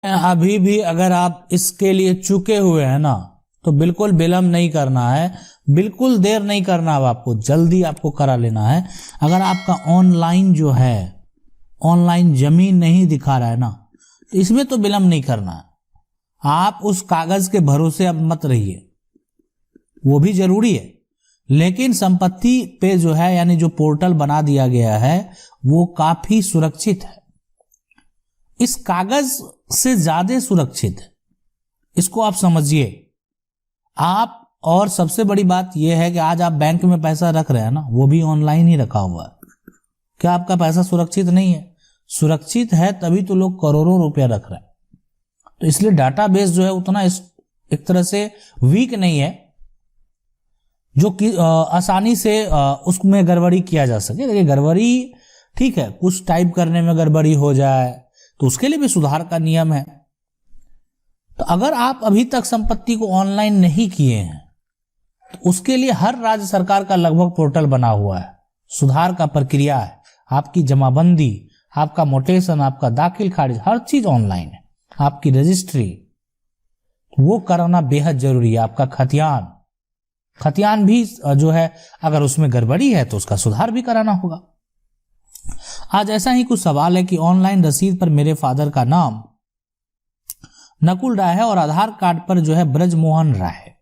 अभी भी अगर आप इसके लिए चुके हुए हैं ना, तो बिल्कुल विलंब नहीं करना है, बिल्कुल देर नहीं करना है, आपको जल्दी आपको करा लेना है। अगर आपका ऑनलाइन जो है, ऑनलाइन जमीन नहीं दिखा रहा है ना, तो इसमें तो विलंब नहीं करना है। आप उस कागज के भरोसे अब मत रहिए, वो भी जरूरी है, लेकिन संपत्ति पे जो है यानी जो पोर्टल बना दिया गया है वो काफी सुरक्षित है, इस कागज से ज्यादा सुरक्षित है, इसको आप समझिए आप। और सबसे बड़ी बात यह है कि आज आप बैंक में पैसा रख रहे हैं ना, वो भी ऑनलाइन ही रखा हुआ है। क्या आपका पैसा सुरक्षित नहीं है? सुरक्षित है, तभी तो लोग करोड़ों रुपया रख रहे हैं। तो इसलिए डाटाबेस जो है उतना एक तरह से वीक नहीं है जो कि आसानी से उसमें गड़बड़ी किया जा सके। देखिए गड़बड़ी ठीक है, कुछ टाइप करने में गड़बड़ी हो जाए तो उसके लिए भी सुधार का नियम है। तो अगर आप अभी तक संपत्ति को ऑनलाइन नहीं किए हैं तो उसके लिए हर राज्य सरकार का लगभग पोर्टल बना हुआ है। सुधार का प्रक्रिया है, आपकी जमाबंदी, आपका मोटेशन, आपका दाखिल खारिज, हर चीज ऑनलाइन है। आपकी रजिस्ट्री वो कराना बेहद जरूरी है। आपका खतियान भी जो है अगर उसमें गड़बड़ी है तो उसका सुधार भी कराना होगा। आज ऐसा ही कुछ सवाल है कि ऑनलाइन रसीद पर मेरे फादर का नाम नकुल राय है और आधार कार्ड पर जो है ब्रजमोहन राय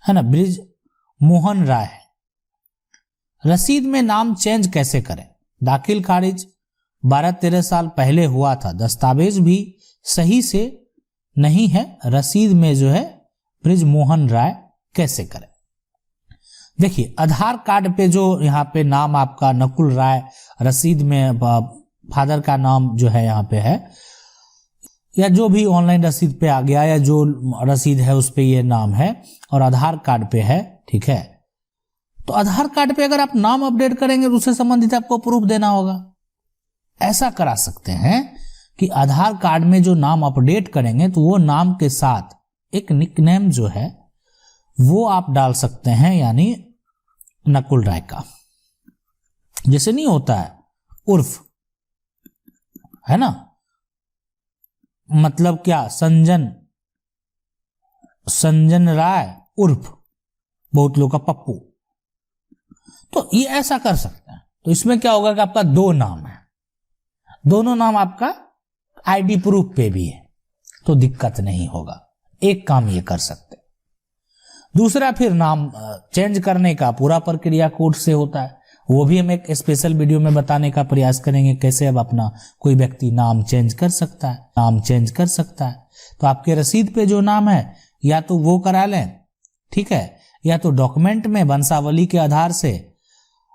है ना, ब्रजमोहन राय है। रसीद में नाम चेंज कैसे करें? दाखिल खारिज 12-13 साल पहले हुआ था, दस्तावेज भी सही से नहीं है, रसीद में जो है ब्रजमोहन राय कैसे करें? देखिए आधार कार्ड पे जो यहाँ पे नाम आपका नकुल राय, रसीद में फादर का नाम जो है यहाँ पे है, या जो भी ऑनलाइन रसीद पे आ गया या जो रसीद है उस पे ये नाम है और आधार कार्ड पे है, ठीक है। तो आधार कार्ड पे अगर आप नाम अपडेट करेंगे तो उससे संबंधित आपको प्रूफ देना होगा। ऐसा करा सकते हैं कि आधार कार्ड में जो नाम अपडेट करेंगे तो वो नाम के साथ एक निकनेम जो है वो आप डाल सकते हैं, यानी नकुल राय का। जैसे नहीं होता है उर्फ, है ना, मतलब क्या, संजन राय उर्फ बहुत लोग का पप्पू, तो ये ऐसा कर सकते हैं। तो इसमें क्या होगा कि आपका 2 नाम है, दोनों नाम आपका आईडी प्रूफ पे भी है, तो दिक्कत नहीं होगा। एक काम ये कर सकते हैं। दूसरा, फिर नाम चेंज करने का पूरा प्रक्रिया कोर्ट से होता है, वो भी हम एक स्पेशल वीडियो में बताने का प्रयास करेंगे कैसे अब अपना कोई व्यक्ति नाम चेंज कर सकता है। तो आपके रसीद पे जो नाम है या तो वो करा लें, ठीक है, या तो डॉक्यूमेंट में वंशावली के आधार से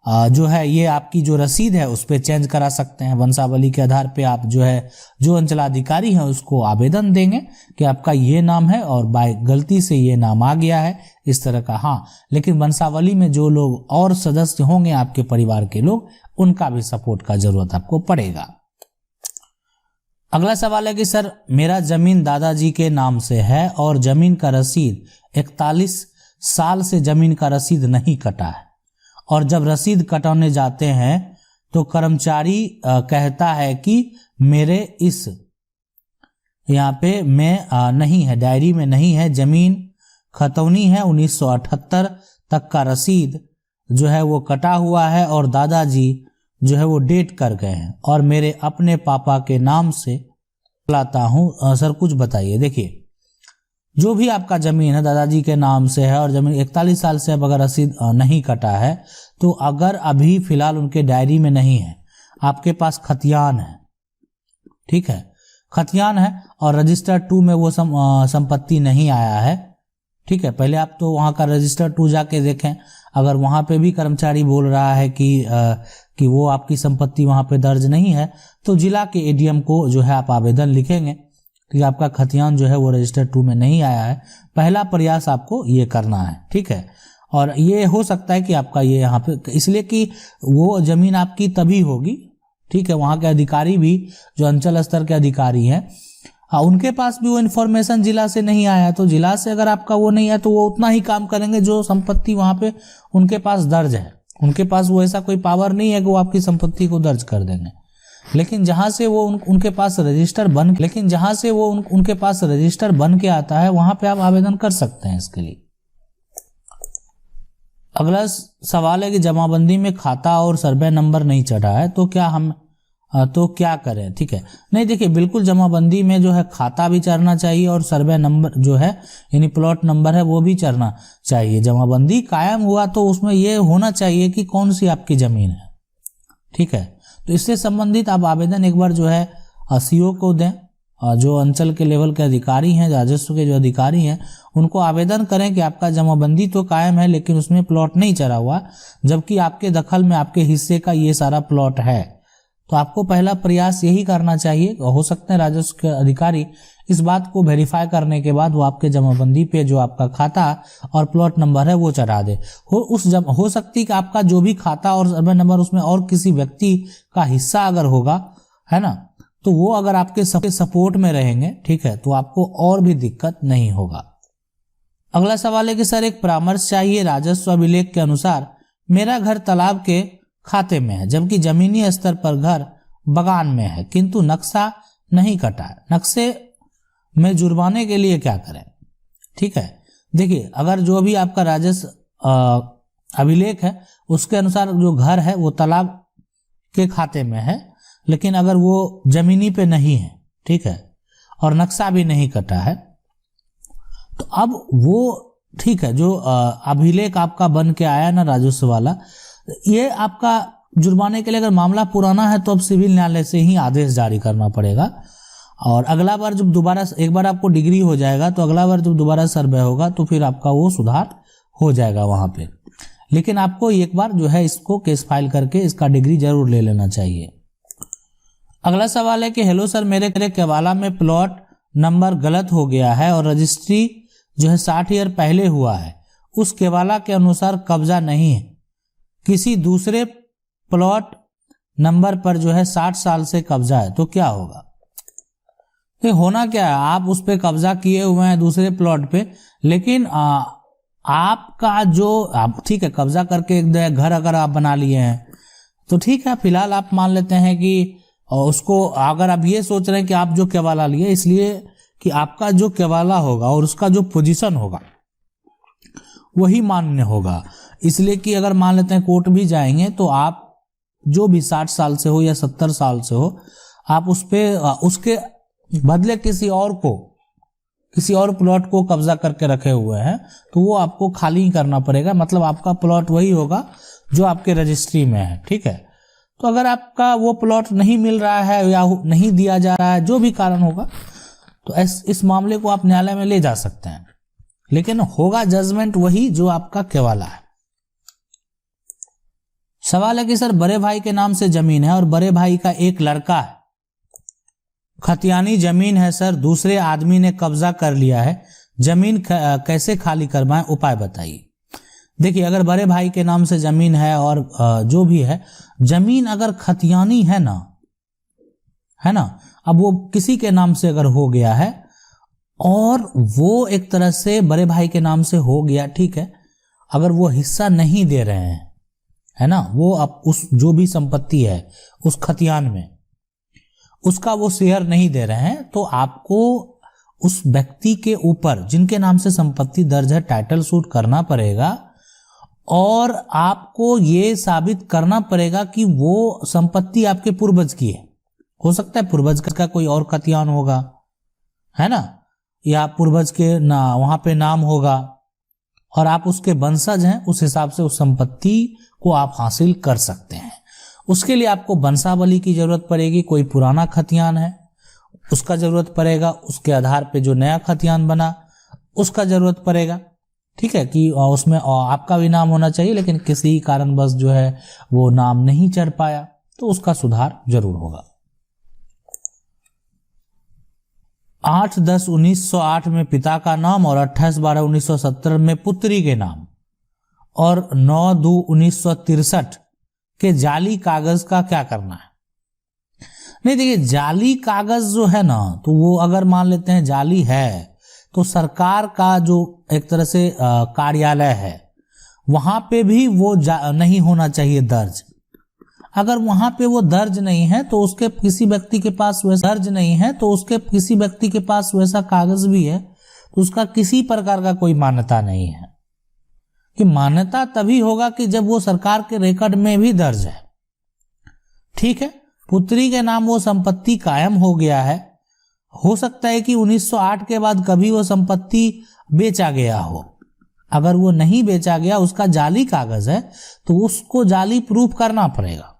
जो है ये आपकी जो रसीद है उस पे चेंज करा सकते हैं। वंशावली के आधार पे आप जो है जो अंचलाधिकारी हैं उसको आवेदन देंगे कि आपका ये नाम है और बाय गलती से ये नाम आ गया है इस तरह का। हाँ, लेकिन वंशावली में जो लोग और सदस्य होंगे आपके परिवार के लोग, उनका भी सपोर्ट का जरूरत आपको पड़ेगा। अगला सवाल है कि सर मेरा जमीन दादाजी के नाम से है और जमीन का रसीद 41 साल से जमीन का रसीद नहीं कटा है, और जब रसीद कटाने जाते हैं तो कर्मचारी कहता है कि मेरे इस यहाँ पे में नहीं है, डायरी में नहीं है, जमीन खतौनी है, 1978 तक का रसीद जो है वो कटा हुआ है और दादाजी जो है वो डेट कर गए हैं और मेरे अपने पापा के नाम से लाता हूँ। सर कुछ बताइए। देखिए जो भी आपका जमीन है दादाजी के नाम से है और जमीन 41 साल से अब अगर रसीद नहीं कटा है, तो अगर अभी फिलहाल उनके डायरी में नहीं है, आपके पास खतियान है, ठीक है, खतियान है और रजिस्टर 2 में वो संपत्ति नहीं आया है, ठीक है। पहले आप तो वहां का रजिस्टर 2 जाके देखें, अगर वहां पे भी कर्मचारी बोल रहा है कि वो आपकी संपत्ति वहां पे दर्ज नहीं है, तो जिला के एडीएम को जो है आप आवेदन लिखेंगे कि आपका खतियान जो है वो रजिस्टर 2 में नहीं आया है। पहला प्रयास आपको ये करना है, ठीक है। और ये हो सकता है कि आपका ये यहाँ पे, इसलिए कि वो जमीन आपकी तभी होगी, ठीक है, वहां के अधिकारी भी जो अंचल स्तर के अधिकारी हैं उनके पास भी वो इन्फॉर्मेशन जिला से नहीं आया है। तो जिला से अगर आपका वो नहीं है तो वो उतना ही काम करेंगे जो संपत्ति वहां पे उनके पास दर्ज है। उनके पास वो ऐसा कोई पावर नहीं है कि वो आपकी संपत्ति को दर्ज कर देंगे। लेकिन जहां से वो उनके पास रजिस्टर बन के आता है वहां पे आप आवेदन कर सकते हैं इसके लिए। अगला सवाल है कि जमाबंदी में खाता और सर्वे नंबर नहीं चढ़ा है तो क्या करें। ठीक है, नहीं देखिए, बिल्कुल जमाबंदी में जो है खाता भी चढ़ना चाहिए और सर्वे नंबर जो है यानी प्लॉट नंबर है वो भी चढ़ना चाहिए। जमाबंदी कायम हुआ तो उसमें ये होना चाहिए कि कौन सी आपकी जमीन है। ठीक है, तो इससे संबंधित आप आवेदन एक बार जो है सीओ को दें, जो अंचल के लेवल के अधिकारी हैं, राजस्व के जो अधिकारी हैं, उनको आवेदन करें कि आपका जमाबंदी तो कायम है लेकिन उसमें प्लॉट नहीं चढ़ा हुआ, जबकि आपके दखल में आपके हिस्से का ये सारा प्लॉट है। तो आपको पहला प्रयास यही करना चाहिए। हो सकते हैं राजस्व के अधिकारी इस बात को वेरीफाई करने के बाद वो आपके जमाबंदी पे जो आपका खाता और प्लॉट नंबर है वो चढ़ा दे। हो सकती है कि आपका जो भी खाता और सर्वे नंबर उसमें और किसी व्यक्ति का हिस्सा अगर होगा, है ना, तो वो अगर आपके सपोर्ट में रहेंगे, ठीक है, तो आपको और भी दिक्कत नहीं होगा। अगला सवाल है कि सर एक परामर्श चाहिए। राजस्व अभिलेख के अनुसार मेरा घर तालाब के खाते में है, जबकि जमीनी स्तर पर घर बगान में है, किंतु नक्शा नहीं कटा है। नक्शे में जुर्माने के लिए क्या करें। ठीक है, देखिए, अगर जो भी आपका राजस्व अभिलेख है उसके अनुसार जो घर है वो तालाब के खाते में है, लेकिन अगर वो जमीनी पे नहीं है, ठीक है, और नक्शा भी नहीं कटा है, तो अब वो ठीक है, जो अभिलेख आपका बन के आया ना राजस्व वाला, ये आपका जुर्माने के लिए अगर मामला पुराना है तो अब सिविल न्यायालय से ही आदेश जारी करना पड़ेगा। और अगला बार जब दोबारा एक बार आपको डिग्री हो जाएगा तो अगला बार जब दोबारा सर्वे होगा तो फिर आपका वो सुधार हो जाएगा वहां पे, लेकिन आपको एक बार जो है इसको केस फाइल करके इसका डिग्री जरूर ले लेना चाहिए। अगला सवाल है कि हेलो सर, मेरे केवाला में प्लॉट नंबर गलत हो गया है और रजिस्ट्री जो है 60 ईयर पहले हुआ है, उस केवाला के अनुसार कब्जा नहीं है, किसी दूसरे प्लॉट नंबर पर जो है 60 साल से कब्जा है, तो क्या होगा। तो होना क्या है, आप उस पे कब्जा किए हुए हैं दूसरे प्लॉट पे, लेकिन आपका जो आप ठीक है कब्जा करके एक घर अगर आप बना लिए हैं तो ठीक है, फिलहाल आप मान लेते हैं कि उसको, अगर आप ये सोच रहे हैं कि आप जो केवाला लिए इसलिए कि आपका जो केवाला होगा और उसका जो पोजीशन होगा वही मान्य होगा, इसलिए कि अगर मान लेते हैं कोर्ट भी जाएंगे तो आप जो भी 60 साल से हो या 70 साल से हो, आप उस पे उसके बदले किसी और प्लॉट को कब्जा करके रखे हुए हैं तो वो आपको खाली करना पड़ेगा। मतलब आपका प्लॉट वही होगा जो आपके रजिस्ट्री में है। ठीक है, तो अगर आपका वो प्लॉट नहीं मिल रहा है या नहीं दिया जा रहा है, जो भी कारण होगा, तो इस मामले को आप न्यायालय में ले जा सकते हैं, लेकिन होगा जजमेंट वही जो आपका केवाला है। सवाल है कि सर बड़े भाई के नाम से जमीन है और बड़े भाई का एक लड़का है, खतियानी जमीन है सर, दूसरे आदमी ने कब्जा कर लिया है, जमीन कैसे खाली करवाएं, उपाय बताइए। देखिए, अगर बड़े भाई के नाम से जमीन है और जो भी है जमीन अगर खतियानी है ना, अब वो किसी के नाम से अगर हो गया है और वो एक तरह से बड़े भाई के नाम से हो गया, ठीक है, अगर वो हिस्सा नहीं दे रहे हैं, है ना, वो अब उस जो भी संपत्ति है उस खतियान में उसका वो शेयर नहीं दे रहे हैं, तो आपको उस व्यक्ति के ऊपर जिनके नाम से संपत्ति दर्ज है टाइटल सूट करना पड़ेगा और आपको ये साबित करना पड़ेगा कि वो संपत्ति आपके पूर्वज की है। हो सकता है पूर्वज का कोई और खतियान होगा, है ना, या पूर्वज के ना वहां पे नाम होगा और आप उसके वंशज हैं, उस हिसाब से उस संपत्ति को आप हासिल कर सकते हैं। उसके लिए आपको वंशावली की जरूरत पड़ेगी, कोई पुराना खतियान है उसका जरूरत पड़ेगा, उसके आधार पे जो नया खतियान बना उसका जरूरत पड़ेगा। ठीक है, कि उसमें आपका भी नाम होना चाहिए, लेकिन किसी कारणवश जो है वो नाम नहीं चढ़ पाया तो उसका सुधार जरूर होगा। 8/10/1908 में पिता का नाम और 28/12/1970 में पुत्री के नाम और 9/2/1963 के जाली कागज का क्या करना है। नहीं, देखिए, जाली कागज जो है ना, तो वो अगर मान लेते हैं जाली है तो सरकार का जो एक तरह से कार्यालय है वहां पे भी वो नहीं होना चाहिए दर्ज। अगर वहां पे वो दर्ज नहीं है तो उसके किसी व्यक्ति के पास वैसा कागज भी है तो उसका किसी प्रकार का कोई मान्यता नहीं है। कि मान्यता तभी होगा कि जब वो सरकार के रिकॉर्ड में भी दर्ज है। ठीक है, पुत्री के नाम वो संपत्ति कायम हो गया है। हो सकता है कि 1908 के बाद कभी वो संपत्ति बेचा गया हो। अगर वो नहीं बेचा गया, उसका जाली कागज है, तो उसको जाली प्रूफ करना पड़ेगा।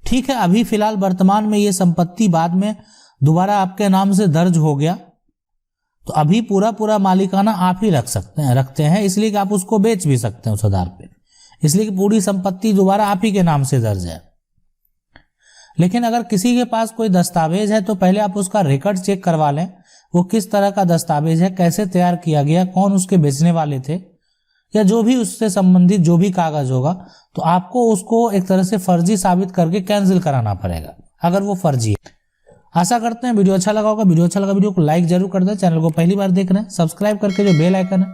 ठीक है, अभी फिलहाल वर्तमान में ये संपत्ति बाद में दोबारा आपके नाम से दर्ज हो गया, तो अभी पूरा मालिकाना आप ही रखते हैं, इसलिए कि आप उसको बेच भी सकते हैं उस आधार पे, इसलिए कि पूरी संपत्ति दोबारा आप ही के नाम से दर्ज है। लेकिन अगर किसी के पास कोई दस्तावेज है तो पहले आप उसका रिकॉर्ड चेक करवा लें, वो किस तरह का दस्तावेज है, कैसे तैयार किया गया, कौन उसके बेचने वाले थे, या जो भी उससे संबंधित जो भी कागज होगा, तो आपको उसको एक तरह से फर्जी साबित करके कैंसिल कराना पड़ेगा अगर वो फर्जी है। आशा करते हैं वीडियो अच्छा लगा होगा। वीडियो को लाइक जरूर कर दें। चैनल को पहली बार देख रहे हैं, सब्सक्राइब करके जो बेल आइकन है